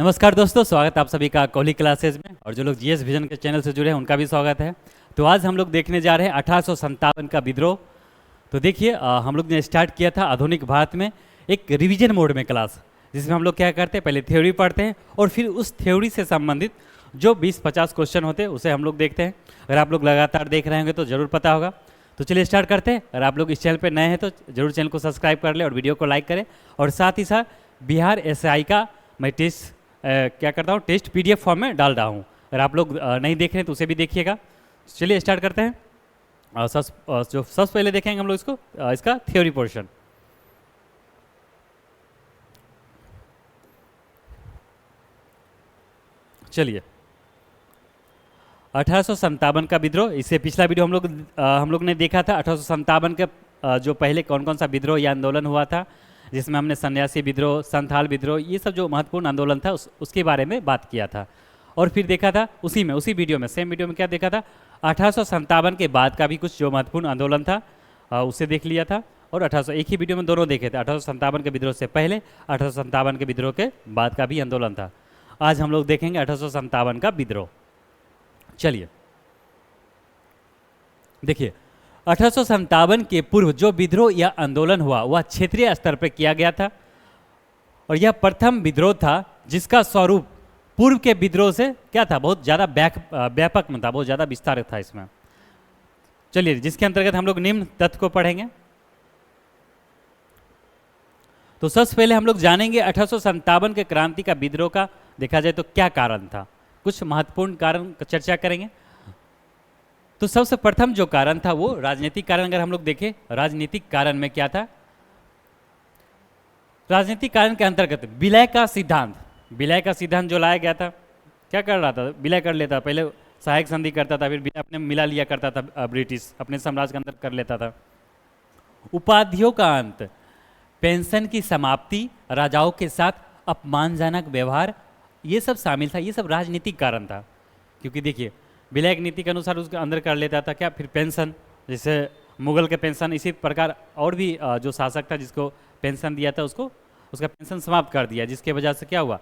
नमस्कार दोस्तों, स्वागत है आप सभी का कोहली क्लासेज में। और जो लोग जीएस विजन के चैनल से जुड़े हैं उनका भी स्वागत है। तो आज हम लोग देखने जा रहे हैं 1857 का विद्रोह। तो देखिए, हम लोग ने स्टार्ट किया था आधुनिक भारत में एक रिवीजन मोड में क्लास, जिसमें हम लोग क्या करते हैं, पहले थ्योरी पढ़ते हैं और फिर उस थ्योरी से संबंधित जो 20-50 क्वेश्चन होते हैं उसे हम लोग देखते हैं। अगर आप लोग लगातार देख रहे होंगे तो ज़रूर पता होगा। तो चलिए स्टार्ट करते हैं। अगर आप लोग इस चैनल पर नए हैं तो जरूर चैनल को सब्सक्राइब कर लें और वीडियो को लाइक करें। और साथ ही साथ बिहार एसआई का मैं टेस्ट क्या करता हूँ, टेस्ट पीडीएफ फॉर्म में डाल रहा हूँ। अगर आप लोग नहीं देख रहे हैं तो उसे भी देखिएगा। चलिए स्टार्ट करते हैं। जो सबसे पहले देखेंगे हम लोग इसको, इसका थ्योरी पोर्शन। चलिए, 1857 का विद्रोह, इससे पिछला वीडियो हम लोग ने देखा था 1857 के जो पहले कौन कौन सा विद्रोह या आंदोलन हुआ था, जिसमें हमने सन्यासी विद्रोह, संथाल विद्रोह, ये सब जो महत्वपूर्ण आंदोलन था उसके बारे में बात किया था। और फिर देखा था उसी वीडियो में, सेम वीडियो में क्या देखा था, 1857 के बाद का भी कुछ जो महत्वपूर्ण आंदोलन था उसे देख लिया था। और 1800 एक ही वीडियो में दोनों देखे थे, 1857 के विद्रोह से पहले, 1857 के विद्रोह के बाद का भी आंदोलन था। आज हम लोग देखेंगे 1857 का विद्रोह। चलिए देखिए, 1857 के पूर्व जो विद्रोह या आंदोलन हुआ वह क्षेत्रीय स्तर पर किया गया था। और यह प्रथम विद्रोह था जिसका स्वरूप पूर्व के विद्रोह से क्या था, बहुत ज़्यादा व्यापक में था, बहुत ज़्यादा विस्तारित था इसमें। चलिए, जिसके अंतर्गत हम लोग निम्न तथ्य को पढ़ेंगे। तो सबसे पहले हम लोग जानेंगे 1857 के क्रांति का विद्रोह का देखा जाए तो क्या कारण था। कुछ महत्वपूर्ण कारण का चर्चा करेंगे। तो सबसे प्रथम जो कारण था वो राजनीतिक कारण। अगर हम लोग देखें राजनीतिक कारण में क्या था, राजनीतिक कारण के अंतर्गत विलय का सिद्धांत जो लाया गया था, क्या कर रहा था, विलय कर लेता, पहले सहायक संधि करता था, फिर अपने मिला लिया करता था, ब्रिटिश अपने साम्राज्य के अंदर कर लेता था। उपाधियों का अंत, पेंशन की समाप्ति, राजाओं के साथ अपमानजनक व्यवहार, ये सब शामिल था। ये सब राजनीतिक कारण था, क्योंकि देखिए विलय की नीति के अनुसार उसके अंदर कर लेता था क्या, फिर पेंशन, जैसे मुगल के पेंशन, इसी प्रकार और भी जो शासक था जिसको पेंशन दिया था उसको उसका पेंशन समाप्त कर दिया, जिसके वजह से क्या हुआ,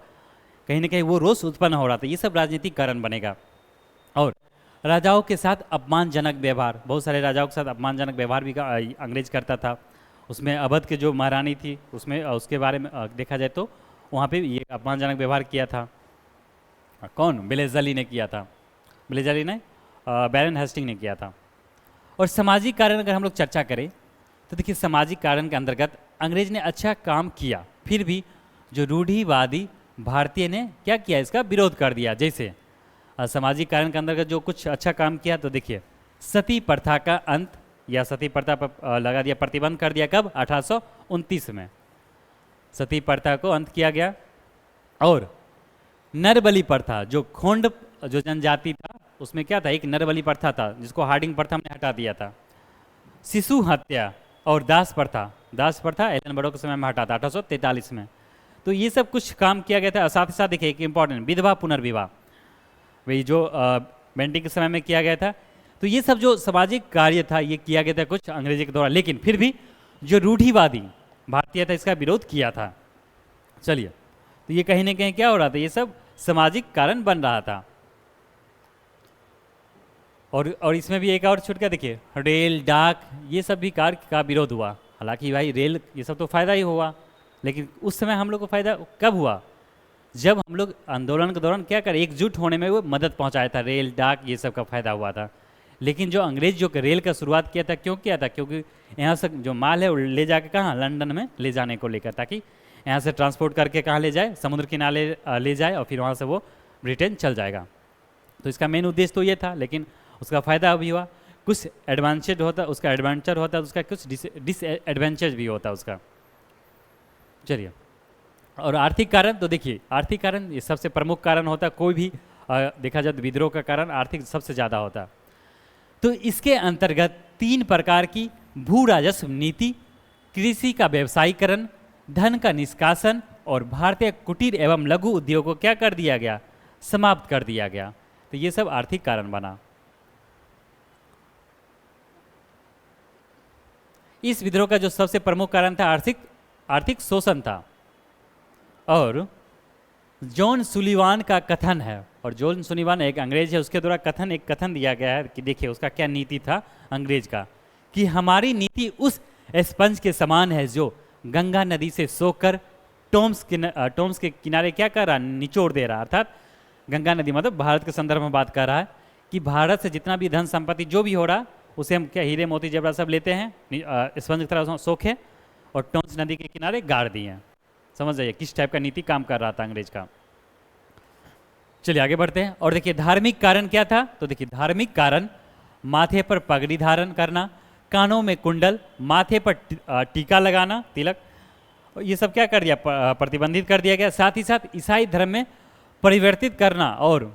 कहीं ना कहीं वो रोष उत्पन्न हो रहा था। ये सब राजनीतिक कारण बनेगा। और राजाओं के साथ अपमानजनक व्यवहार, बहुत सारे राजाओं के साथ अपमानजनक व्यवहार भी अंग्रेज करता था। उसमें अवध के जो महारानी थी उसमें उसके बारे में देखा जाए तो वहाँ पे ये अपमानजनक व्यवहार किया था। कौन, बेलेज़ली ने किया था, बेलेज़ली ने, बैरन हेस्टिंग ने किया था। और सामाजिक कारण अगर हम लोग चर्चा करें तो देखिए, सामाजिक कारण के अंतर्गत अंग्रेज ने अच्छा काम किया, फिर भी जो रूढ़िवादी भारतीय ने क्या किया, इसका विरोध कर दिया। जैसे सामाजिक कारण के अंतर्गत जो कुछ अच्छा काम किया, तो देखिए सती प्रथा का अंत, या सती प्रथा पर लगा दिया, प्रतिबंध कर दिया। कब, 1829 में सती प्रथा को अंत किया गया। और नरबली प्रथा, जो खोंड जो जनजाति था उसमें क्या था, एक नरबली प्रथा था जिसको हार्डिंग प्रथा ने हटा दिया था। शिशु हत्या और दास प्रथा एलन बड़ो के समय में हटा था 1843 में। तो ये सब कुछ काम किया गया था। साथ ही साथ देखिए एक इंपॉर्टेंट, विधवा पुनर्विवाह, वही जो बेंटिंग के समय में किया गया था। तो ये सब जो सामाजिक कार्य था ये किया गया था कुछ अंग्रेजी के द्वारा, लेकिन फिर भी जो रूढ़िवादी भारतीय था इसका विरोध किया था। चलिए, तो ये कहीं ना कहीं क्या हो रहा था, ये सब सामाजिक कारण बन रहा था। और इसमें भी एक और छूट गया, देखिए रेल, डाक, ये सब भी कार्य का विरोध हुआ। हालांकि भाई रेल ये सब तो फायदा ही हुआ, लेकिन उस समय हम लोग को फायदा कब हुआ, जब हम लोग आंदोलन के दौरान क्या करें, एकजुट होने में वो मदद पहुंचाया था, रेल, डाक, ये सब का फायदा हुआ था। लेकिन जो अंग्रेज जो रेल का शुरुआत किया था, क्यों किया था, क्योंकि यहाँ से जो माल है वो ले जाके कहाँ, लंदन में ले जाने को लेकर, ताकि यहाँ से ट्रांसपोर्ट करके कहाँ ले जाए, समुद्र किनारे ले जाए और फिर वहाँ से वो ब्रिटेन चल जाएगा। तो इसका मेन उद्देश्य तो ये था, लेकिन उसका फ़ायदा भी हुआ। कुछ एडवांटेज होता, उसका एडवेंचर होता, उसका कुछ डिसएडवेंचर भी होता उसका। चलिए, और आर्थिक कारण, तो देखिए आर्थिक कारण ये सबसे प्रमुख कारण होता, कोई भी देखा जाए तो विद्रोह का कारण आर्थिक सबसे ज़्यादा होता। तो इसके अंतर्गत 3 प्रकार की भू राजस्व नीति, कृषि का व्यवसायीकरण, धन का निष्कासन और भारतीय कुटीर एवं लघु उद्योग को क्या कर दिया गया, समाप्त कर दिया गया। तो ये सब आर्थिक कारण बना। इस विद्रोह का जो सबसे प्रमुख कारण था आर्थिक शोषण था। और जॉन सुलिवान का कथन है, और जॉन सुलिवान एक अंग्रेज है, उसके द्वारा एक कथन दिया गया है कि देखिए उसका क्या नीति था अंग्रेज का, कि हमारी नीति उस स्पंज के समान है जो गंगा नदी से सोकर टोम्स के किनारे क्या कर रहा, निचोड़ दे रहा। अर्थात गंगा नदी मतलब भारत के संदर्भ में बात कर रहा है कि भारत से जितना भी धन संपत्ति जो भी हो रहा उसे हम क्या हीरे मोती जेवरात सब लेते हैं, स्पंज की तरह सोखे और टोम्स नदी के किनारे गाड़ दिए हैं। समझ जाइए किस टाइप का नीति काम कर रहा था अंग्रेज का। चलिए आगे बढ़ते हैं। और देखिए धार्मिक कारण क्या था, तो देखिए धार्मिक कारण माथे पर पगड़ी धारण करना, कानों में कुंडल, माथे पर टीका लगाना, तिलक, ये सब क्या कर दिया, प्रतिबंधित कर दिया गया। साथ ही साथ ईसाई धर्म में परिवर्तित करना और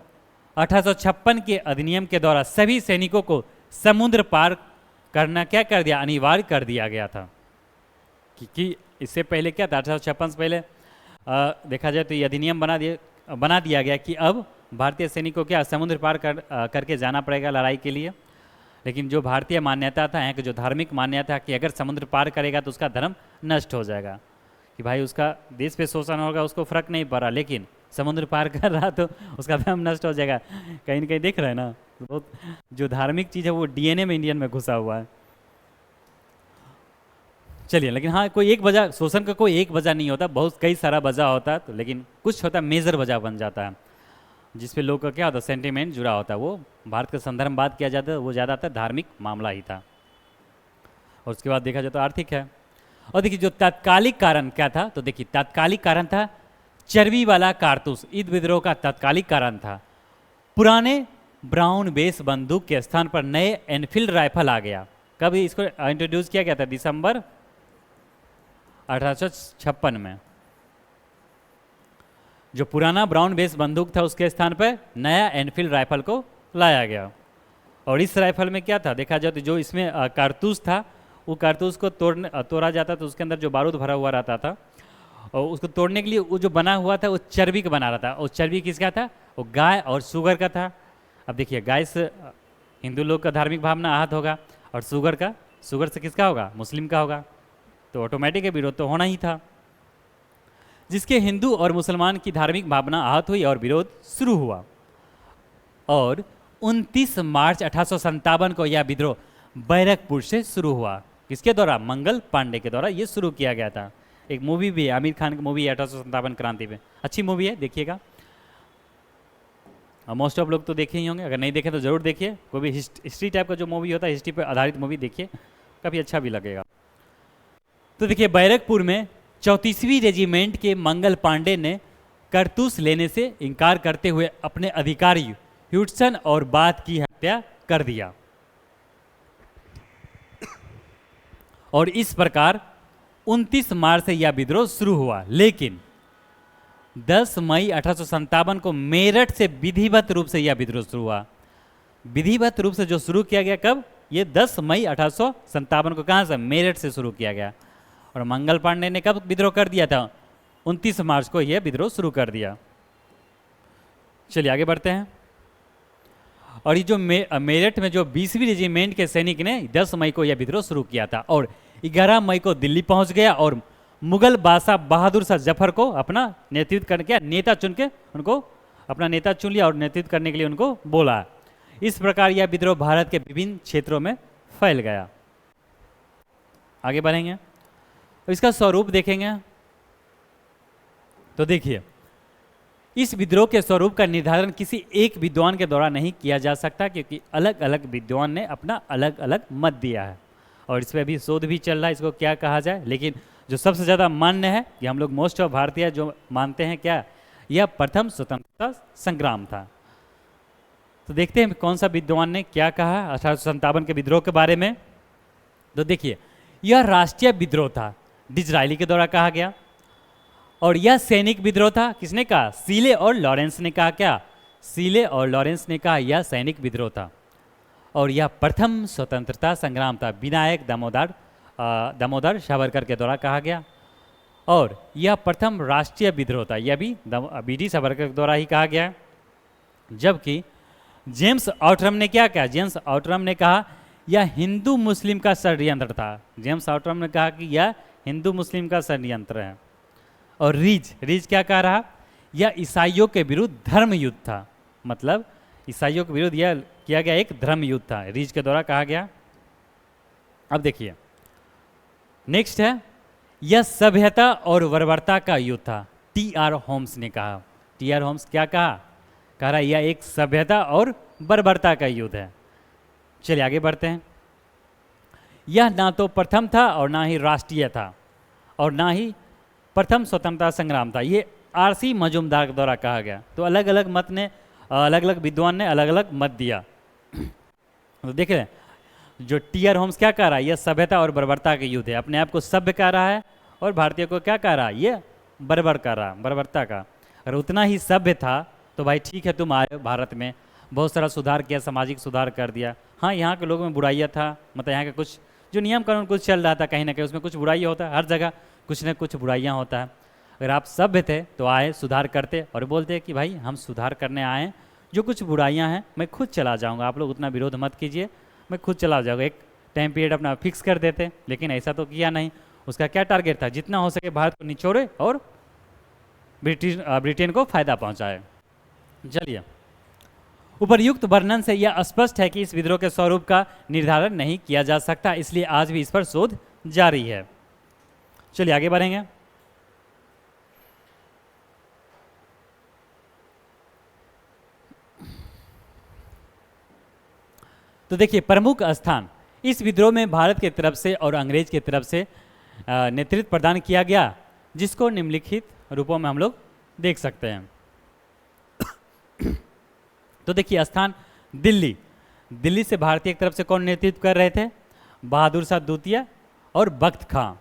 1856 के अधिनियम के द्वारा सभी सैनिकों को समुद्र पार करना क्या कर दिया, अनिवार्य कर दिया गया था। कि इससे पहले क्या था, 1856 से पहले देखा जाए तो ये अधिनियम बना दिया गया कि अब भारतीय सैनिक को क्या समुद्र पार करके जाना पड़ेगा लड़ाई के लिए। लेकिन जो भारतीय मान्यता था, यहाँ की जो धार्मिक मान्यता कि अगर समुद्र पार करेगा तो उसका धर्म नष्ट हो जाएगा, कि भाई उसका देश पे शोषण होगा उसको फर्क नहीं पड़ रहा, लेकिन समुद्र पार कर रहा तो उसका धर्म नष्ट हो जाएगा। कहीं ना कहीं देख रहे हैं ना, बहुत जो धार्मिक चीज़ है वो डीएनए में इंडियन में घुसा हुआ है। चलिए, लेकिन हाँ कोई एक वजह, शोषण का कोई एक वजह नहीं होता, बहुत कई सारा वजह होता है, तो लेकिन कुछ होता है मेजर वजह बन जाता है जिसपे लोग का क्या होता है, सेंटिमेंट जुड़ा होता है। वो भारत के संदर्भ में बात किया जाता है, वो ज़्यादातर धार्मिक मामला ही था। और उसके बाद देखा जाए तो आर्थिक है। और देखिए जो तात्कालिक कारण क्या था, तो देखिए तात्कालिक कारण था चर्बी वाला कारतूस। ईद विद्रोह का तात्कालिक कारण था पुराने ब्राउन बेस बंदूक के स्थान पर नए एनफील्ड राइफल आ गया। कब इसको इंट्रोड्यूस किया गया था, दिसंबर 1856 में। जो पुराना ब्राउन बेस बंदूक था उसके स्थान पर नया एनफील्ड राइफल को लाया गया। और इस राइफल में क्या था, देखा जाए तो जो इसमें कारतूस था, वो कारतूस को तोड़ा जाता तो उसके अंदर जो बारूद भरा हुआ रहता था, और उसको तोड़ने के लिए वो जो बना हुआ था वो चर्बी का बना रहा था। और चर्बी किसका था, वो गाय और शुगर का था। अब देखिए गाय से हिंदू लोग का धार्मिक भावना आहत होगा, और शुगर से किसका होगा, मुस्लिम का होगा, तो ऑटोमेटिक विरोध तो होना ही था, जिसके हिंदू और मुसलमान की धार्मिक भावना आहत हुई और विरोध शुरू हुआ। और 29 मार्च 1857 को यह विद्रोह बैरकपुर से शुरू हुआ। किसके द्वारा, मंगल पांडे के द्वारा ये शुरू किया गया था। एक मूवी भी है, आमिर खान की मूवी है 1857 क्रांति पे, अच्छी मूवी है, देखिएगा। मोस्ट ऑफ लोग तो देखे ही होंगे, अगर नहीं देखे तो जरूर देखिए। कोई भी हिस्ट्री टाइप का जो मूवी होता है, हिस्ट्री पर आधारित मूवी देखिए, काफ़ी अच्छा भी लगेगा। तो देखिए बैरकपुर में 34वीं रेजिमेंट के मंगल पांडे ने कारतूस लेने से इनकार करते हुए अपने अधिकारी ह्यूडसन और बाथ की हत्या कर दिया। और इस प्रकार 29 मार्च से यह विद्रोह शुरू हुआ। लेकिन 10 मई 1857 को मेरठ से विधिवत रूप से यह विद्रोह शुरू हुआ। विधिवत रूप से जो शुरू किया गया कब, ये 10 मई 1857 को कहाँ से, मेरठ से शुरू किया गया। और मंगल पांडे ने कब विद्रोह कर दिया था, 29 मार्च को यह विद्रोह शुरू कर दिया। चलिए आगे बढ़ते हैं। और ये जो मेरठ में जो 20वीं रेजिमेंट के सैनिक ने 10 मई को यह विद्रोह शुरू किया था, और 11 मई को दिल्ली पहुंच गया और मुगल बादशाह बहादुर शाह जफर को अपना नेतृत्व करके नेता चुन के उनको अपना नेता चुन लिया और नेतृत्व करने के लिए उनको बोला। इस प्रकार यह विद्रोह भारत के विभिन्न क्षेत्रों में फैल गया। आगे बढ़ेंगे, इसका स्वरूप देखेंगे। तो देखिए इस विद्रोह के स्वरूप का निर्धारण किसी एक विद्वान के द्वारा नहीं किया जा सकता, क्योंकि अलग अलग विद्वान ने अपना अलग अलग मत दिया है, और इस पर अभी शोध भी चल रहा है इसको क्या कहा जाए। लेकिन जो सबसे ज़्यादा मान्य है कि हम लोग मोस्ट ऑफ भारतीय जो मानते हैं, क्या यह प्रथम स्वतंत्रता संग्राम था। तो देखते हैं कौन सा विद्वान ने क्या कहा 1857 के विद्रोह के बारे में। तो देखिए यह राष्ट्रीय विद्रोह था, डिजरायली के द्वारा कहा गया। और यह सैनिक विद्रोह था, किसने कहा, सीले और लॉरेंस ने कहा। क्या, सीले और लॉरेंस ने कहा यह सैनिक विद्रोह था। और यह प्रथम स्वतंत्रता संग्राम था, विनायक दामोदर सावरकर के द्वारा कहा गया। और यह प्रथम राष्ट्रीय विद्रोह था, यह भी BD सावरकर के द्वारा ही कहा गया। जबकि जेम्स आउटरम ने क्या कहा, जेम्स आउटरम ने कहा यह हिंदू मुस्लिम का षड्यंत्र था। जेम्स आउटरम ने कहा कि यह हिंदू मुस्लिम का षड्यंत्र है। और रीज क्या कह रहा, यह ईसाइयों के विरुद्ध धर्म युद्ध था। मतलब ईसाइयों के विरुद्ध यह किया गया एक धर्म युद्ध था, रीछ के द्वारा कहा गया। अब देखिए नेक्स्ट है, यह सभ्यता और बर्बरता का युद्ध था। टी.आर. होम्स ने कहा। टी.आर. होम्स क्या कहा? कह रहा यह एक सभ्यता और बर्बरता का युद्ध है। चलिए आगे बढ़ते हैं। यह ना तो प्रथम था और ना ही राष्ट्रीय था और ना ही प्रथम स्वतंत्रता संग्राम था। ये आर.सी. मजूमदार के द्वारा कहा गया। तो अलग अलग मत ने, अलग अलग विद्वान ने अलग अलग मत दिया। तो देख रहे हैं जो टी.आर. होम्स क्या कह रहा है, यह सभ्यता और बर्बरता का युद्ध है। अपने आप को सभ्य कह रहा है और भारतीय को क्या कह रहा है, ये बर्बर कर रहा, बर्बरता का। अगर उतना ही सभ्य था तो भाई ठीक है, तुम आए भारत में, बहुत सारा सुधार किया, सामाजिक सुधार कर दिया। हाँ, यहाँ के लोगों में बुराइयाँ था, मतलब यहाँ के कुछ जो नियम कानून कुछ चल रहा था, कहीं ना कहीं उसमें कुछ बुराइयाँ होता है, हर जगह कुछ न कुछ बुराइयाँ होता है। अगर आप सभ्य थे तो आए, सुधार करते और बोलते कि भाई हम सुधार करने आए, जो कुछ बुराइयाँ हैं मैं खुद चला जाऊँगा, आप लोग उतना विरोध मत कीजिए, मैं खुद चला जाऊँगा। एक टाइम पीरियड अपना फिक्स कर देते, लेकिन ऐसा तो किया नहीं। उसका क्या टारगेट था, जितना हो सके भारत को निचोड़े और ब्रिटेन को फायदा पहुँचाए। चलिए, उपर्युक्त वर्णन से यह स्पष्ट है कि इस विद्रोह के स्वरूप का निर्धारण नहीं किया जा सकता, इसलिए आज भी इस पर शोध जारी है। चलिए आगे बढ़ेंगे। तो देखिए प्रमुख स्थान इस विद्रोह में भारत की तरफ से और अंग्रेज की तरफ से नेतृत्व प्रदान किया गया, जिसको निम्नलिखित रूपों में हम लोग देख सकते हैं। तो देखिए स्थान दिल्ली, दिल्ली से भारतीय की तरफ से कौन नेतृत्व कर रहे थे, बहादुर शाह द्वितीय और बख्त खां।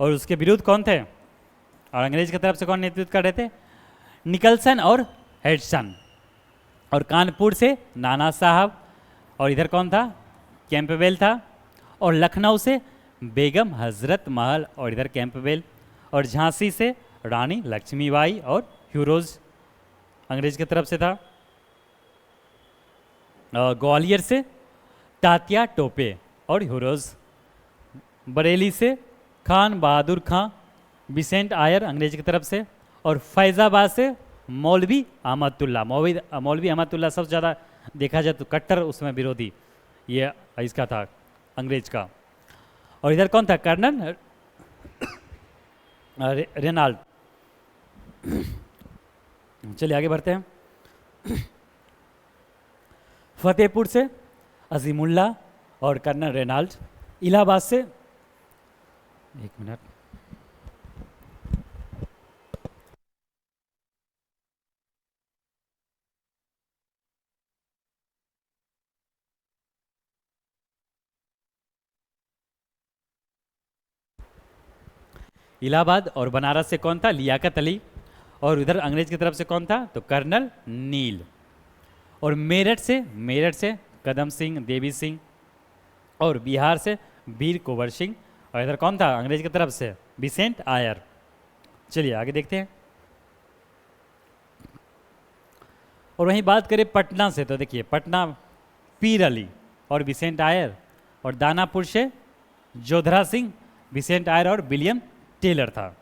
और उसके विरुद्ध कौन थे, और अंग्रेज की तरफ से कौन नेतृत्व कर रहे थे, निकलसन और हेडसन। और कानपुर से नाना साहब, और इधर कौन था, कैंपबेल था। और लखनऊ से बेगम हजरत महल, और इधर कैंपबेल। और झांसी से रानी लक्ष्मीबाई और ह्यूरोज अंग्रेज की तरफ से था। ग्वालियर से तात्या टोपे और ह्यूरोज। बरेली से खान बहादुर खां, बिसेंट आयर अंग्रेज की तरफ से। और फैज़ाबाद से मौलवी अहमदुल्ला। मौलवी अहमदुल्ला सबसे ज़्यादा देखा जाए तो कट्टर उसमें विरोधी ये इसका था, अंग्रेज का। और इधर कौन था, कर्नल रेनाल्ड। चलिए आगे बढ़ते हैं। फतेहपुर से अजीमुल्ला और कर्नल रेनाल्ड। इलाहाबाद से, एक मिनट, इलाहाबाद और बनारस से कौन था, लियाकत अली। और इधर अंग्रेज की तरफ से कौन था, तो कर्नल नील। और मेरठ से कदम सिंह, देवी सिंह। और बिहार से वीर कुंवर सिंह। और इधर कौन था अंग्रेज की तरफ से, बिसेंट आयर। चलिए आगे देखते हैं। और वहीं बात करें पटना से, तो देखिए पटना पीर अली और बिसेंट आयर। और दानापुर से जोधरा सिंह, बिसेंट आयर और विलियम टेलर था।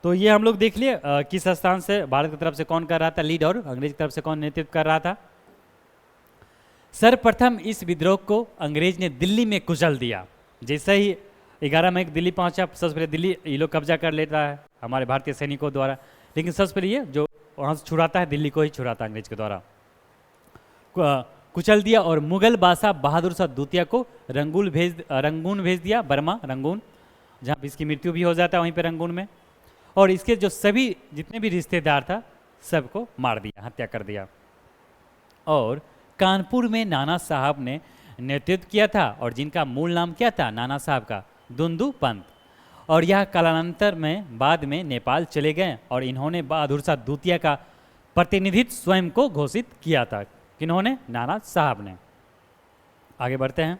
तो ये हम लोग देख लिए किस स्थान से भारत की तरफ से कौन कर रहा था लीड, और अंग्रेज की तरफ से कौन नेतृत्व कर रहा था। सर्वप्रथम इस विद्रोह को अंग्रेज ने दिल्ली में कुचल दिया। जैसे ही 11 मई को दिल्ली पहुंचा, सबसे पहले दिल्ली ये लोग कब्जा कर लेता है हमारे भारतीय सैनिकों द्वारा। लेकिन सबसे पहले ये जो वहाँ से छुड़ाता है, दिल्ली को ही छुड़ाता है अंग्रेज के द्वारा, कुचल दिया। और मुगल बादशाह बहादुर शाह द्वितीय को रंगून भेज दिया, बर्मा रंगून, जहाँ इसकी मृत्यु भी हो जाता है वहीं पे रंगून में। और इसके जो सभी जितने भी रिश्तेदार था सबको मार दिया, हत्या कर दिया। और कानपुर में नाना साहब ने नेतृत्व किया था, और जिनका मूल नाम क्या था नाना साहब का, दुंदू पंत। और यह कालांतर में बाद में नेपाल चले गए, और इन्होंने बहादुर शाह द्वितीय का प्रतिनिधित्व स्वयं को घोषित किया था। किन्होंने, नाना साहब ने। आगे बढ़ते हैं।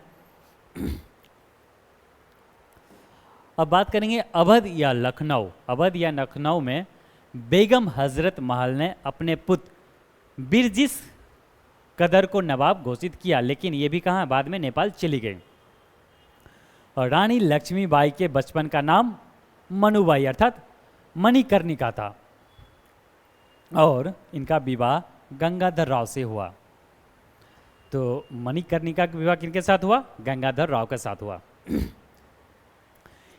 अब बात करेंगे अवध या लखनऊ। अवध या लखनऊ में बेगम हजरत महल ने अपने पुत्र बिरजिस कदर को नवाब घोषित किया, लेकिन ये भी कहाँ, बाद में नेपाल चली गई। और रानी लक्ष्मीबाई के बचपन का नाम मनुबाई अर्थात मणिकर्णिका था। और इनका विवाह गंगाधर राव से हुआ। तो मणिकर्णिका का विवाह किनके साथ हुआ? गंगाधर राव के साथ हुआ।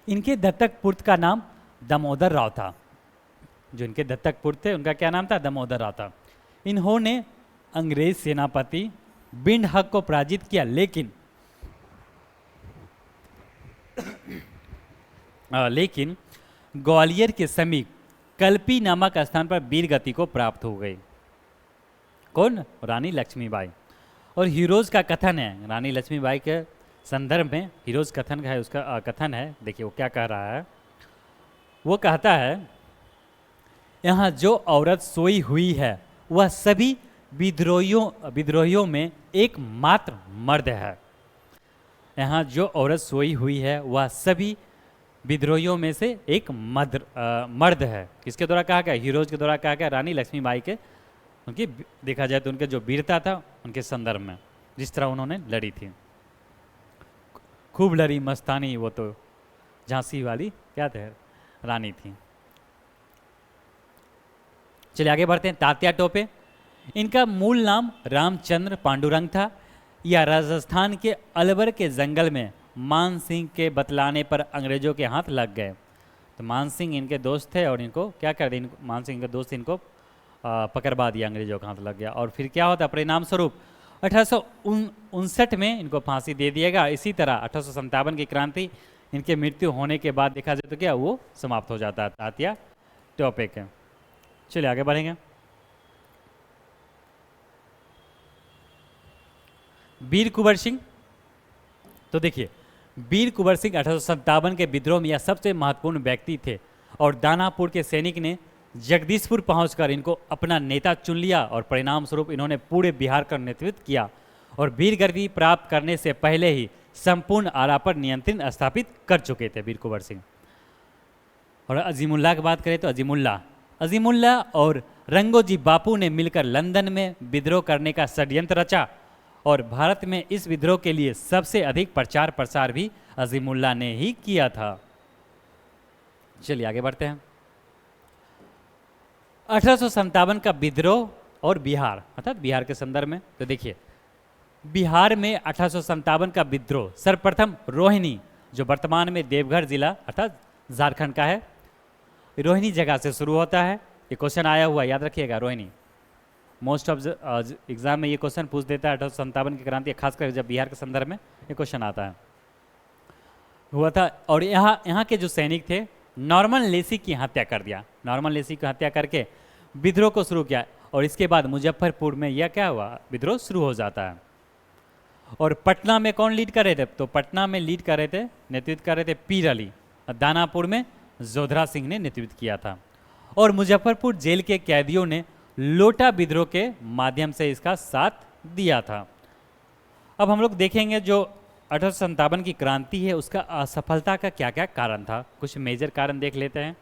इनके दत्तक पुत्र का नाम दामोदर राव था। जो इनके दत्तक पुत्र थे उनका क्या नाम था? दामोदर राव था। इन्होंने अंग्रेज सेनापति बिंड हक को पराजित किया, लेकिन ग्वालियर के समीप कल्पी नामक स्थान पर वीर गति को प्राप्त हो गई। कौन? रानी लक्ष्मीबाई। और हीरोज का कथन है, रानी लक्ष्मीबाई के संदर्भ में हीरोज कथन है, उसका कथन है, देखिए वो क्या कह रहा है। वो कहता है, यहाँ जो औरत सोई हुई है वह सभी विद्रोहियों में एकमात्र मर्द है। यहाँ जो औरत सोई हुई है वह सभी विद्रोहियों में से एक मर्द है। किसके द्वारा कहा गया? हीरोज के द्वारा कहा गया, रानी लक्ष्मीबाई के, उनकी देखा जाए तो उनके जो वीरता था उनके संदर्भ में, जिस तरह उन्होंने लड़ी थी। खूब लड़ी मस्तानी, वो तो झांसी वाली क्या थे, रानी थी। चलिए आगे बढ़ते हैं। तात्या टोपे, इनका मूल नाम रामचंद्र पांडुरंग था। यह राजस्थान के अलवर के जंगल में मान सिंह के बतलाने पर अंग्रेजों के हाथ लग गए। तो मान सिंह इनके दोस्त थे और इनको क्या कर दिया, मान सिंह के दोस्त इनको पकड़वा दिया, अंग्रेजों के हाथ लग गया। और फिर क्या होता, परिणाम स्वरूप 1859 में इनको फांसी दे दिया गया। इसी तरह 1857 की क्रांति, इनके मृत्यु होने के बाद देखा जाए तो क्या वो समाप्त हो जाता है, तात्या टोपे के। चलिए आगे बढ़ेंगे। वीर कुंवर सिंह, तो देखिए वीर कुंवर सिंह 1857 के विद्रोह में यह सबसे महत्वपूर्ण व्यक्ति थे और दानापुर के सैनिक ने जगदीशपुर पहुंचकर इनको अपना नेता चुन लिया और परिणाम स्वरूप इन्होंने पूरे बिहार का नेतृत्व किया और वीर गति प्राप्त करने से पहले ही संपूर्ण आरा पर नियंत्रण स्थापित कर चुके थे वीर कुंवर सिंह। और अजीमुल्लाह की बात करें तो अजीमुल्लाह और रंगोजी बापू ने मिलकर लंदन में विद्रोह करने का षड्यंत्र रचा और भारत में इस विद्रोह के लिए सबसे अधिक प्रचार प्रसार भी अजीमुल्लाह ने ही किया था। चलिए आगे बढ़ते हैं। 1857 का विद्रोह और बिहार, अर्थात बिहार के संदर्भ में, तो देखिए बिहार में 1857 का विद्रोह सर्वप्रथम रोहिणी, जो वर्तमान में देवघर जिला अर्थात झारखंड का है, रोहिणी जगह से शुरू होता है। ये क्वेश्चन आया हुआ, याद रखिएगा, रोहिणी। मोस्ट ऑफ एग्जाम में ये क्वेश्चन पूछ देता है 1857 की क्रांति, खासकर जब बिहार के संदर्भ में ये क्वेश्चन आता है, हुआ था। और यहाँ के जो सैनिक थे, नॉर्मन लेसी की हत्या कर दिया। नॉर्मन लेसी की हत्या करके विद्रोह को शुरू किया और इसके बाद मुजफ्फरपुर में यह क्या हुआ, विद्रोह शुरू हो जाता है। और पटना में कौन लीड कर रहे थे? तो पटना में लीड कर रहे थे, नेतृत्व कर रहे थे पीर अली। दानापुर में जोधरा सिंह ने नेतृत्व किया था। और मुजफ्फरपुर जेल के कैदियों ने लोटा विद्रोह के माध्यम से इसका साथ दिया था। अब हम लोग देखेंगे जो 1857 की क्रांति है उसका असफलता का क्या क्या कारण था, कुछ मेजर कारण देख लेते हैं।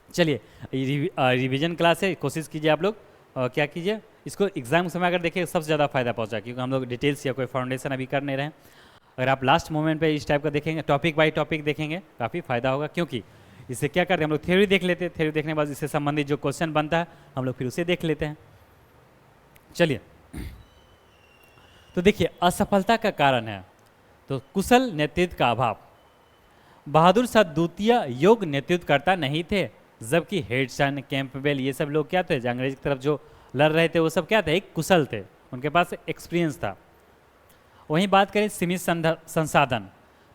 चलिए रिवीजन क्लास है, कोशिश कीजिए आप लोग क्या कीजिए, इसको एग्जाम के समय अगर देखिए सबसे ज़्यादा फायदा पहुंचा, क्योंकि हम लोग डिटेल्स या कोई फाउंडेशन अभी कर नहीं रहे हैं। अगर आप लास्ट मोमेंट पे इस टाइप का देखेंगे, टॉपिक बाय टॉपिक देखेंगे, काफ़ी फायदा होगा। क्योंकि इससे क्या करते हैं हम लोग, थ्योरी देख लेते हैं, थ्योरी देखने के बाद इससे संबंधित जो क्वेश्चन बनता है हम लोग फिर उसे देख लेते हैं। चलिए तो देखिए असफलता का कारण है तो कुशल नेतृत्व का अभाव। बहादुर शाह द्वितीय योग्य नेतृत्वकर्ता नहीं थे, जबकि हेडसन, कैंपबेल ये सब लोग क्या थे, जो अंग्रेज की तरफ जो लड़ रहे थे वो सब क्या थे, एक कुशल थे, उनके पास एक्सपीरियंस था। वहीं बात करें सीमित संसाधन,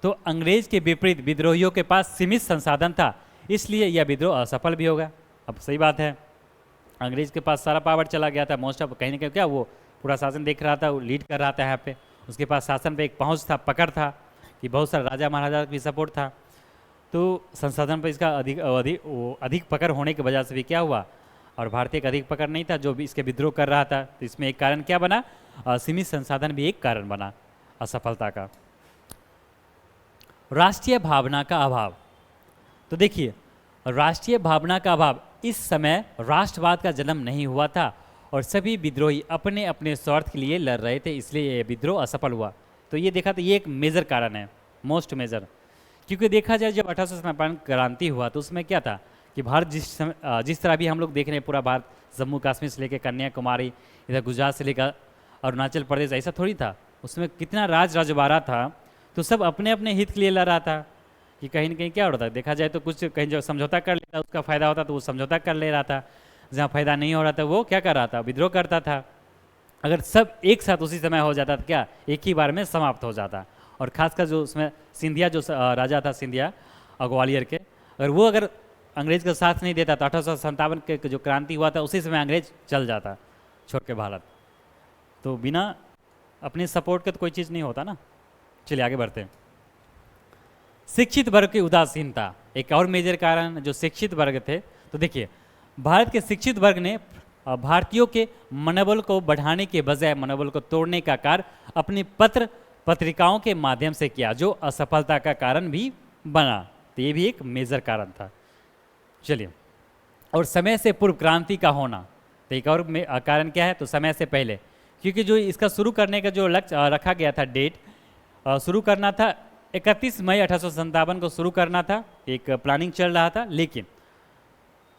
तो अंग्रेज के विपरीत विद्रोहियों के पास सीमित संसाधन था, इसलिए यह विद्रोह असफल भी होगा। अब सही बात है, अंग्रेज के पास सारा पावर चला गया था, मोस्ट ऑफ कहीं ना कहीं क्या वो पूरा शासन देख रहा था, वो लीड कर रहा था यहाँ पे, उसके पास शासन पे एक पहुँच था, पकड़ था कि बहुत सारे राजा महाराजा का भी सपोर्ट था। तो संसाधन पर इसका अधिक पकड़ होने की वजह से भी क्या हुआ, और भारतीय का अधिक पकड़ नहीं था जो भी इसके विद्रोह कर रहा था, तो इसमें एक कारण क्या बना, सीमित संसाधन भी एक कारण बना असफलता का। राष्ट्रीय भावना का अभाव, तो देखिए राष्ट्रीय भावना का अभाव, इस समय राष्ट्रवाद का जन्म नहीं हुआ था और सभी विद्रोही अपने अपने स्वार्थ के लिए लड़ रहे थे, इसलिए ये विद्रोह असफल हुआ। तो ये देखा तो ये एक मेजर कारण है, मोस्ट मेजर। क्योंकि देखा जाए जब 1857 क्रांति हुआ तो उसमें क्या था कि भारत जिस तरह भी हम लोग देख रहे हैं, पूरा भारत जम्मू कश्मीर से लेकर कन्याकुमारी, इधर गुजरात से लेकर अरुणाचल प्रदेश, ऐसा थोड़ी था। उसमें कितना रजवाड़ा था, तो सब अपने अपने हित के लिए लड़ रहा था। कि कहीं न कहीं क्या हो रहा था, देखा जाए तो कुछ कहीं जो समझौता कर लेता उसका फ़ायदा होता तो वो समझौता कर ले रहा था, जहाँ फ़ायदा नहीं हो रहा था वो क्या कर रहा था, विद्रोह करता था। अगर सब एक साथ उसी समय हो जाता तो क्या एक ही बार में समाप्त हो जाता। और खासकर जो उसमें सिंधिया जो राजा था, सिंधिया ग्वालियर के, अगर अंग्रेज का साथ नहीं देता तो 1857 के जो क्रांति हुआ था उसी समय अंग्रेज चल जाता छोड़ के भारत। तो बिना अपने सपोर्ट के तो कोई चीज़ नहीं होता ना। चलिए आगे बढ़ते हैं। शिक्षित वर्ग की उदासीनता एक और मेजर कारण, जो शिक्षित वर्ग थे। तो देखिए, भारत के शिक्षित वर्ग ने भारतीयों के मनोबल को बढ़ाने के बजाय मनोबल को तोड़ने का कार्य अपनी पत्र पत्रिकाओं के माध्यम से किया, जो असफलता का कारण भी बना। तो ये भी एक मेजर कारण था। चलिए, और समय से पूर्व क्रांति का होना, तो एक और कारण क्या है, तो समय से पहले, क्योंकि जो इसका शुरू करने का जो लक्ष्य रखा गया था, डेट शुरू करना था 31 मई 1857 को शुरू करना था, एक प्लानिंग चल रहा था, लेकिन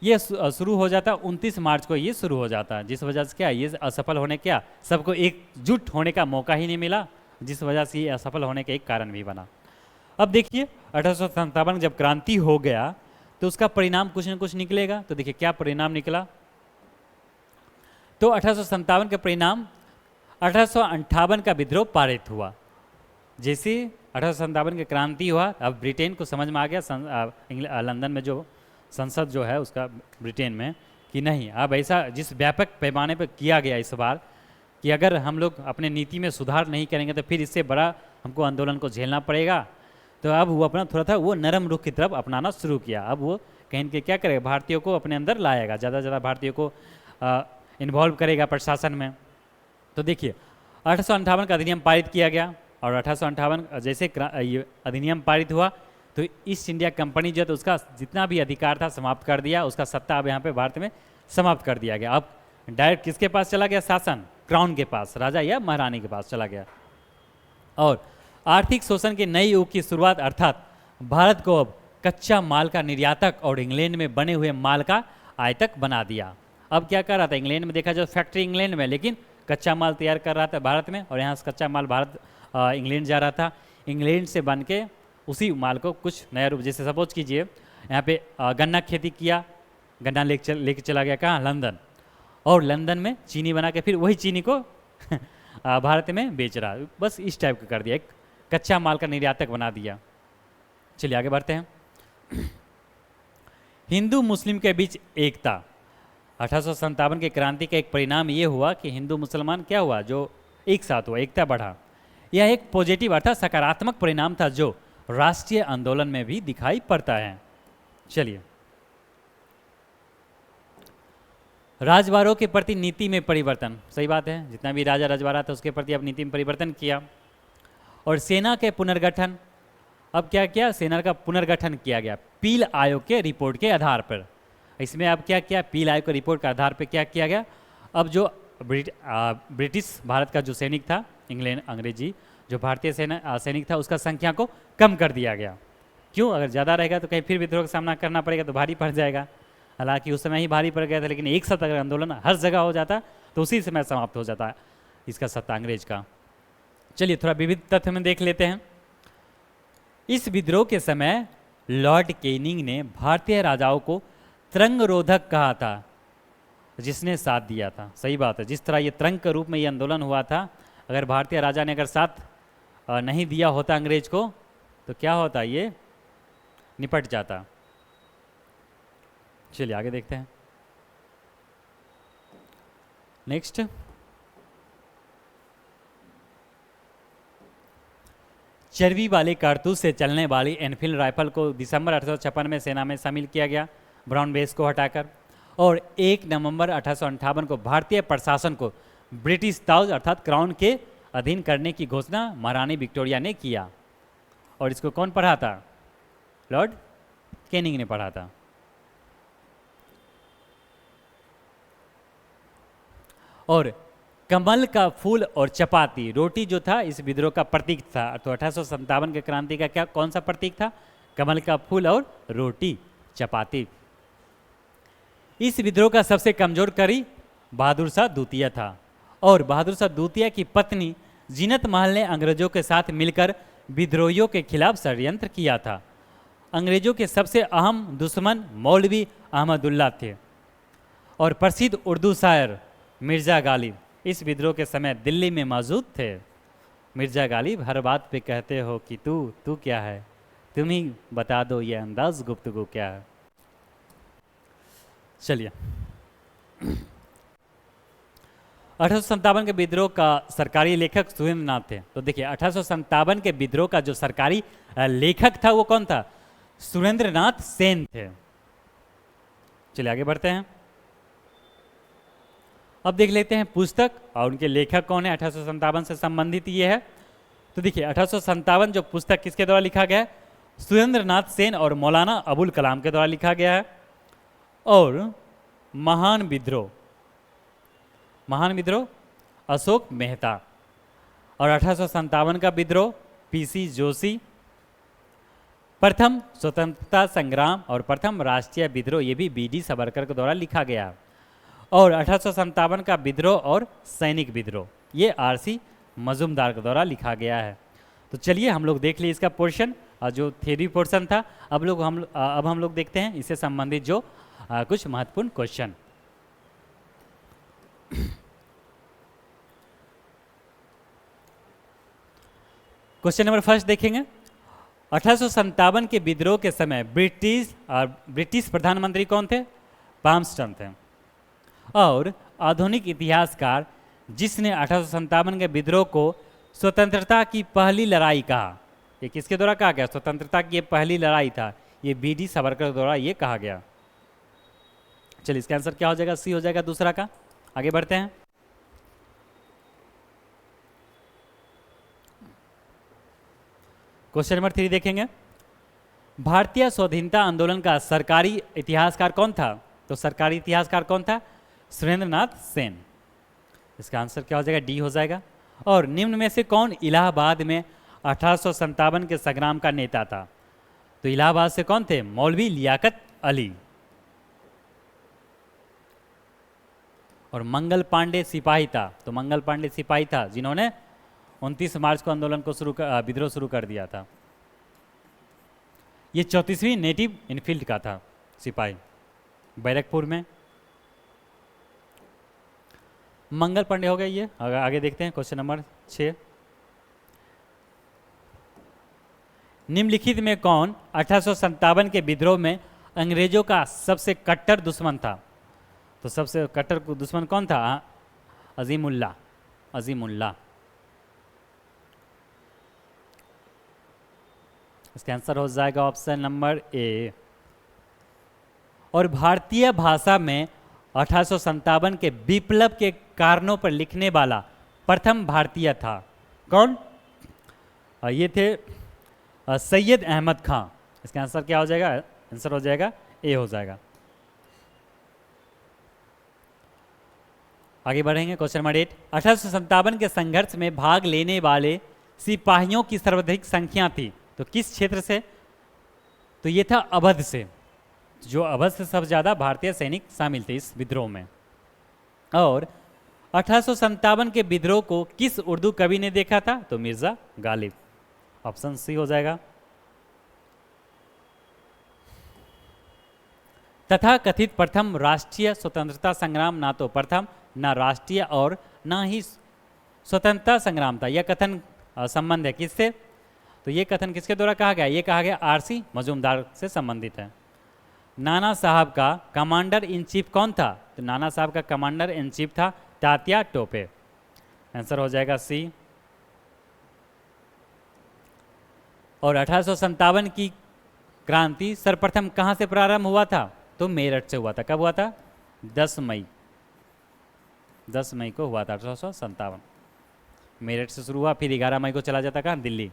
ये शुरू हो जाता 29 मार्च को ये शुरू हो जाता, जिस वजह से क्या ये असफल होने, क्या सबको एकजुट होने का मौका ही नहीं मिला, जिस वजह से ये असफल होने का एक कारण भी बना। अब देखिए 1857 जब क्रांति हो गया तो उसका परिणाम कुछ न कुछ निकलेगा। तो देखिए क्या परिणाम निकला, तो 1857 के परिणाम 1858 का विद्रोह पारित हुआ। जैसे 1857 की क्रांति हुआ, अब ब्रिटेन को समझ में आ गया, लंदन में जो संसद जो है उसका ब्रिटेन में, कि नहीं अब ऐसा जिस व्यापक पैमाने पर किया गया इस बार, कि अगर हम लोग अपने नीति में सुधार नहीं करेंगे तो फिर इससे बड़ा हमको आंदोलन को झेलना पड़ेगा। तो अब वो अपना थोड़ा था वो नरम रुख की तरफ अपनाना शुरू किया। अब वो कहीं के क्या करेगा, भारतीयों को अपने अंदर लाएगा, ज़्यादा से ज़्यादा भारतीयों को इन्वॉल्व करेगा प्रशासन में। तो देखिए 1858 का अधिनियम पारित किया गया, और 1858 जैसे ये अधिनियम पारित हुआ तो ईस्ट इंडिया कंपनी जो है तो उसका जितना भी अधिकार था समाप्त कर दिया, उसका सत्ता अब यहाँ पे भारत में समाप्त कर दिया गया। अब डायरेक्ट किसके पास चला गया, शासन क्राउन के पास, राजा या महारानी के पास चला गया। और आर्थिक शोषण के नए युग की शुरुआत, अर्थात भारत को अब कच्चा माल का निर्यातक और इंग्लैंड में बने हुए माल का आयातक बना दिया। अब क्या कर रहा था, इंग्लैंड में देखा जाए फैक्ट्री इंग्लैंड में, लेकिन कच्चा माल तैयार कर रहा था भारत में, और यहाँ से कच्चा माल भारत इंग्लैंड जा रहा था। इंग्लैंड से बन के उसी माल को कुछ नया रूप, जैसे सपोज कीजिए यहाँ पे गन्ना खेती किया, गन्ना लेके चला गया कहाँ, लंदन, और लंदन में चीनी बना के फिर वही चीनी को भारत में बेच रहा, बस इस टाइप का कर दिया, एक कच्चा माल का निर्यातक बना दिया। चलिए आगे बढ़ते हैं। हिंदू मुस्लिम के बीच एकता, 1857 के क्रांति का एक परिणाम ये हुआ कि हिंदू मुसलमान क्या हुआ, जो एक साथ हुआ, एकता बढ़ा। यह एक पॉजिटिव अर्थात सकारात्मक परिणाम था जो राष्ट्रीय आंदोलन में भी दिखाई पड़ता है। चलिए, राजवाड़ों के प्रति नीति में परिवर्तन, सही बात है, जितना भी राजा रजवाड़ा था उसके प्रति अब नीति में परिवर्तन किया। और सेना के पुनर्गठन, अब क्या किया, सेना का पुनर्गठन किया गया पील आयोग के रिपोर्ट के आधार पर। इसमें अब क्या किया, पील आयोग के रिपोर्ट के आधार पर क्या किया गया, अब जो ब्रिटिश भारत का जो सैनिक था, इंग्लैंड अंग्रेजी जो भारतीय सैनिक था, उसका संख्या को कम कर दिया गया। क्यों, अगर ज़्यादा रहेगा तो कहीं फिर विद्रोह का सामना करना पड़ेगा तो भारी पड़ जाएगा। हालांकि उस समय ही भारी पड़ गया था, लेकिन एक साथ अगर आंदोलन हर जगह हो जाता तो उसी समय समाप्त हो जाता इसका सत्ता अंग्रेज का। चलिए थोड़ा विविध तथ्य में देख लेते हैं। इस विद्रोह के समय लॉर्ड कैनिंग ने भारतीय राजाओं को तरंग रोधक कहा था, जिसने साथ दिया था। सही बात है, जिस तरह ये तरंग के रूप में ये आंदोलन हुआ था, अगर भारतीय राजा ने अगर साथ नहीं दिया होता अंग्रेज को तो क्या होता, ये निपट जाता। चलिए आगे देखते हैं। नेक्स्ट, चर्बी वाली कारतूस से चलने वाली एनफील्ड राइफल को दिसंबर 1856 में सेना में शामिल किया गया, ब्राउन बेस को हटाकर। और 1 नवंबर 1858 को भारतीय प्रशासन को ब्रिटिश ताज अर्थात क्राउन के अधीन करने की घोषणा महारानी विक्टोरिया ने किया। और इसको कौन पढ़ा था, लॉर्ड कैनिंग ने पढ़ा था। और कमल का फूल और चपाती रोटी जो था इस विद्रोह का प्रतीक था। तो 1857 के क्रांति का क्या कौन सा प्रतीक था, कमल का फूल और रोटी चपाती। इस विद्रोह का सबसे कमजोर कड़ी बहादुर शाह द्वितीय था और बहादुर शाह द्वितीय की पत्नी जीनत महल ने अंग्रेजों के साथ मिलकर विद्रोहियों के खिलाफ षड्यंत्र किया था। अंग्रेजों के सबसे अहम दुश्मन मौलवी अहमदुल्ला थे और प्रसिद्ध उर्दू शायर मिर्ज़ा गालिब इस विद्रोह के समय दिल्ली में मौजूद थे। मिर्ज़ा गालिब हर बात पे कहते हो कि तू क्या है, तुम ही बता दो ये अंदाज गुफ्तगू क्या है। चलिए 1857 के विद्रोह का सरकारी लेखक सुरेंद्र नाथ थे। तो देखिए 1857 के विद्रोह का जो सरकारी लेखक था वो कौन था? सुरेंद्र नाथ सेन थे। चलिए आगे बढ़ते हैं। अब देख लेते हैं पुस्तक और उनके लेखक कौन है। 1857 से संबंधित ये है। तो देखिए 1857 जो पुस्तक किसके द्वारा लिखा गया है? सुरेंद्र नाथ सेन और मौलाना अबुल कलाम के द्वारा लिखा गया है। और महान विद्रोह अशोक मेहता और 1857 का विद्रोह पीसी जोशी। प्रथम स्वतंत्रता संग्राम और प्रथम राष्ट्रीय विद्रोह ये भी बीडी सावरकर के द्वारा लिखा गया। और 1857 का विद्रोह और सैनिक विद्रोह ये आरसी मजूमदार के द्वारा लिखा गया है। तो चलिए हम लोग देख लिए इसका पोर्शन जो थ्योरी पोर्शन था। अब हम लोग देखते हैं इससे संबंधित जो कुछ महत्वपूर्ण क्वेश्चन। क्वेश्चन नंबर फर्स्ट देखेंगे। 1857 के विद्रोह के समय ब्रिटिश प्रधानमंत्री कौन थे? पामस्टन थे। और आधुनिक इतिहासकार जिसने 1857 के विद्रोह को स्वतंत्रता की पहली लड़ाई कहा, ये किसके द्वारा कहा गया? स्वतंत्रता की ये पहली लड़ाई था, ये बीडी सावरकर द्वारा ये कहा गया। चलिए इसका आंसर क्या हो जाएगा? सी हो जाएगा दूसरा का। आगे बढ़ते हैं। क्वेश्चन नंबर 3 देखेंगे। भारतीय स्वाधीनता आंदोलन का सरकारी इतिहासकार कौन था? तो सरकारी इतिहासकार कौन था? सुरेंद्र नाथ सेन। इसका आंसर क्या हो जाएगा? डी हो जाएगा। और निम्न में से कौन इलाहाबाद में 1857 के संग्राम का नेता था? तो इलाहाबाद से कौन थे? मौलवी लियाकत अली। और मंगल पांडे सिपाही था। तो मंगल पांडे सिपाही था जिन्होंने 29 मार्च को आंदोलन को विद्रोह शुरू कर दिया था। ये 34वीं नेटिव इनफील्ड का था सिपाही बैरकपुर में। मंगल पांडे हो गए ये। आगे देखते हैं क्वेश्चन नंबर 6। निम्नलिखित में कौन 1857 के विद्रोह में अंग्रेजों का सबसे कट्टर दुश्मन था? तो सबसे कट्टर दुश्मन कौन था? अजीमुल्ला। इसका आंसर हो जाएगा ऑप्शन नंबर ए। और भारतीय भाषा में 1857 के विप्लव के कारणों पर लिखने वाला प्रथम भारतीय था कौन? ये थे सैयद अहमद खां। इसका आंसर क्या हो जाएगा? आंसर हो जाएगा ए हो जाएगा। आगे बढ़ेंगे। Question number 8। 1857 के संघर्ष में भाग लेने वाले सिपाहियों की सर्वाधिक संख्या थी, तो किस क्षेत्र से? तो ये था अवध से। जो अवध से सबसे ज़्यादा भारतीय सैनिक शामिल थे इस विद्रोह में। और 1857 के विद्रोह को किस उर्दू कवि ने देखा था? तो मिर्ज़ा गालिब। ऑप्शन सी हो जाएगा। तथा कथित प्रथम राष्ट्रीय स्वतंत्रता संग्राम ना तो प्रथम ना राष्ट्रीय और ना ही स्वतंत्रता संग्राम था। यह कथन संबंध है किससे? तो ये कथन किसके द्वारा कहा गया? ये कहा गया आरसी मजूमदार से संबंधित है। नाना साहब का कमांडर इन चीफ कौन था? तो नाना साहब का कमांडर इन चीफ था तात्या टोपे। आंसर हो जाएगा सी। और 1857 की क्रांति सर्वप्रथम कहाँ से प्रारंभ हुआ था? तो मेरठ से हुआ था। कब हुआ था? 10 मई को हुआ था 1857। मेरठ से शुरू हुआ, फिर 11 मई को चला जाता कहाँ? दिल्ली।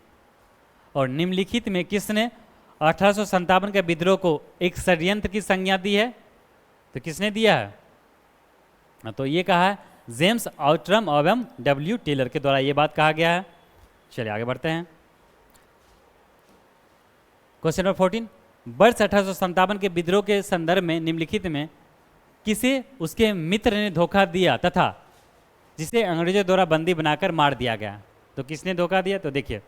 और निम्नलिखित में किसने 1857 के विद्रोह को एक षड्यंत्र की संज्ञा दी है? तो किसने दिया है? तो ये कहा है जेम्स आउटरम एवं डब्ल्यू टेलर के द्वारा ये बात कहा गया है। चलिए आगे बढ़ते हैं। Question number 14। वर्ष 1857 के विद्रोह के संदर्भ में निम्नलिखित में किसे उसके मित्र ने धोखा दिया तथा जिसे अंग्रेजों द्वारा बंदी बनाकर मार दिया गया। तो किसने धोखा दिया? तो देखिए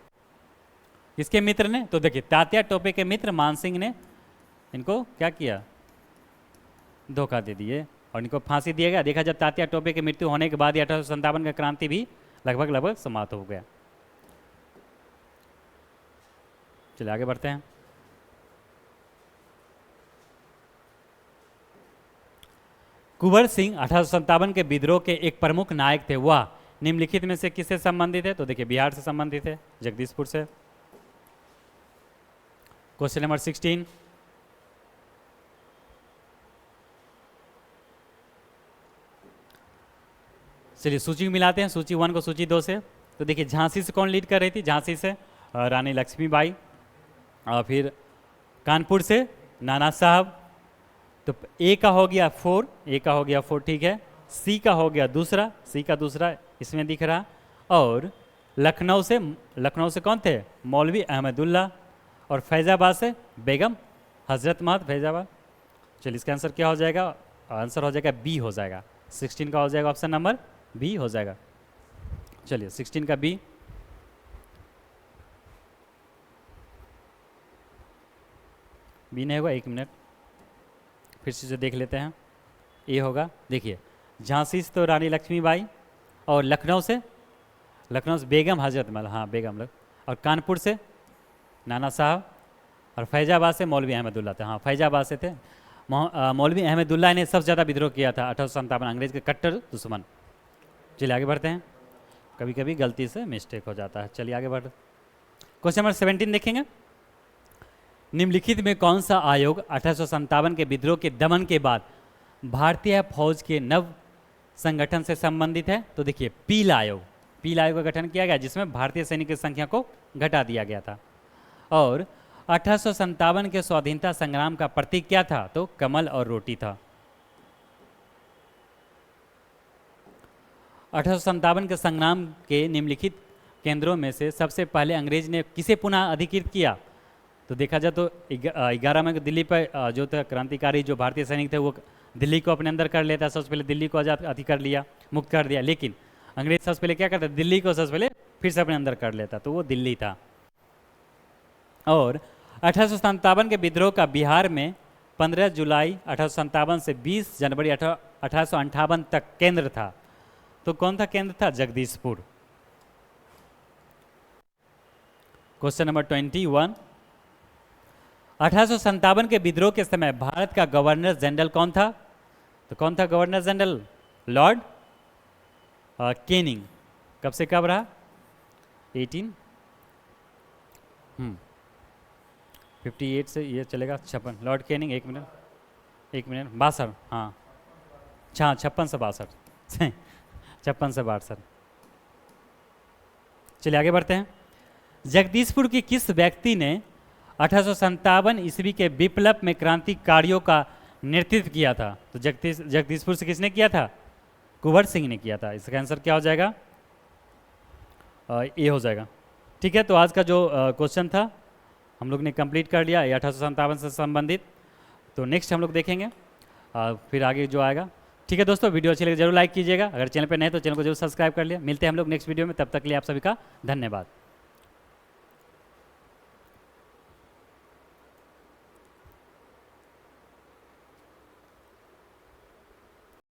किसके मित्र ने, तो देखिए तात्या टोपे के मित्र मानसिंह ने इनको क्या किया, धोखा दे दिए और इनको फांसी दिया गया। देखा जब तात्या टोपे की मृत्यु होने के बाद 1857 का क्रांति भी लगभग समाप्त हो गया। चलिए आगे बढ़ते हैं। कुंवर सिंह 1857 के विद्रोह के एक प्रमुख नायक थे। वह निम्नलिखित में से किससे संबंधित है? तो देखिए बिहार से संबंधित है, जगदीशपुर से। क्वेश्चन नंबर 16, चलिए सूची मिलाते हैं, सूची 1 को सूची 2 से। तो देखिए झांसी से कौन लीड कर रही थी? झांसी से रानी लक्ष्मीबाई, और फिर कानपुर से नाना साहब। तो ए का हो गया 4, ए का हो गया 4, ठीक है। सी का हो गया दूसरा, सी का दूसरा इसमें दिख रहा। और लखनऊ से कौन थे? मौलवी अहमदुल्ला। और फैज़ाबाद से बेगम हजरत महद फैज़ाबाद। चलिए इसका आंसर क्या हो जाएगा? आंसर हो जाएगा बी हो जाएगा। 16 का हो जाएगा ऑप्शन नंबर बी हो जाएगा। चलिए 16 का बी। बी नहीं होगा, 1 मिनट फिर से देख लेते हैं। ए होगा। देखिए झांसी से तो रानी लक्ष्मीबाई, और लखनऊ से बेगम हजरत महल, हाँ बेगम लोग। और कानपुर से नाना साहब, और फैज़ाबाद से मौलवी अहमदुल्ला थे। हाँ फैज़ाबाद से थे। मौलवी अहमदुल्ला ने सबसे ज़्यादा विद्रोह किया था 1857, अंग्रेज के कट्टर दुश्मन। चलिए आगे बढ़ते हैं, कभी कभी गलती से मिस्टेक हो जाता है। चलिए आगे बढ़, क्वेश्चन नंबर 17 देखेंगे। निम्नलिखित में कौन सा आयोग 1857 के विद्रोह के दमन के बाद भारतीय फौज के नव संगठन से संबंधित है? तो देखिए पील आयोग का गठन किया गया, जिसमें भारतीय सैनिक की संख्या को घटा दिया गया था। और 1857 के स्वाधीनता संग्राम का प्रतीक क्या था? तो कमल और रोटी था। 1857 के संग्राम के निम्नलिखित केंद्रों में से सबसे पहले अंग्रेज ने किसे पुनः अधिकृत किया? तो देखा जाए तो 11 मई को दिल्ली पर जो था क्रांतिकारी जो भारतीय सैनिक थे वो दिल्ली को अपने अंदर कर लेता। सबसे पहले दिल्ली को आजाद अधिकार लिया, मुक्त कर दिया। लेकिन अंग्रेज सबसे पहले क्या करता? दिल्ली को सबसे पहले फिर से अपने अंदर कर लेता, तो वो दिल्ली था। और 1857 के विद्रोह का बिहार में 15 जुलाई 1857 से 20 जनवरी 1858 तक केंद्र था। तो कौन था केंद्र? था जगदीशपुर। क्वेश्चन नंबर 21, 1857 के विद्रोह के समय भारत का गवर्नर जनरल कौन था? तो कौन था गवर्नर जनरल? Lord Canning. कब से कब रहा? 1858 से ये चलेगा 56। लॉर्ड कैनिंग, एक मिनट 62, हाँ 56 से 62 56 से 62। चलिए आगे बढ़ते हैं। जगदीशपुर की किस व्यक्ति ने 1857 ईस्वी के विप्लव में क्रांतिकारियों का नेतृत्व किया था? तो जगदीशपुर से किसने किया था? कुंवर सिंह ने किया था। इसका आंसर क्या हो जाएगा? ये हो जाएगा। ठीक है, तो आज का जो क्वेश्चन था हम लोग ने कंप्लीट कर लिया, ये 1857 से संबंधित। तो नेक्स्ट हम लोग देखेंगे फिर आगे जो आएगा। ठीक है दोस्तों, वीडियो अच्छी लगे जरूर लाइक कीजिएगा। अगर चैनल पर नहीं तो चैनल को जरूर सब्सक्राइब कर लिया। मिलते हैं हम लोग नेक्स्ट वीडियो में, तब तक के लिए आप सभी का धन्यवाद।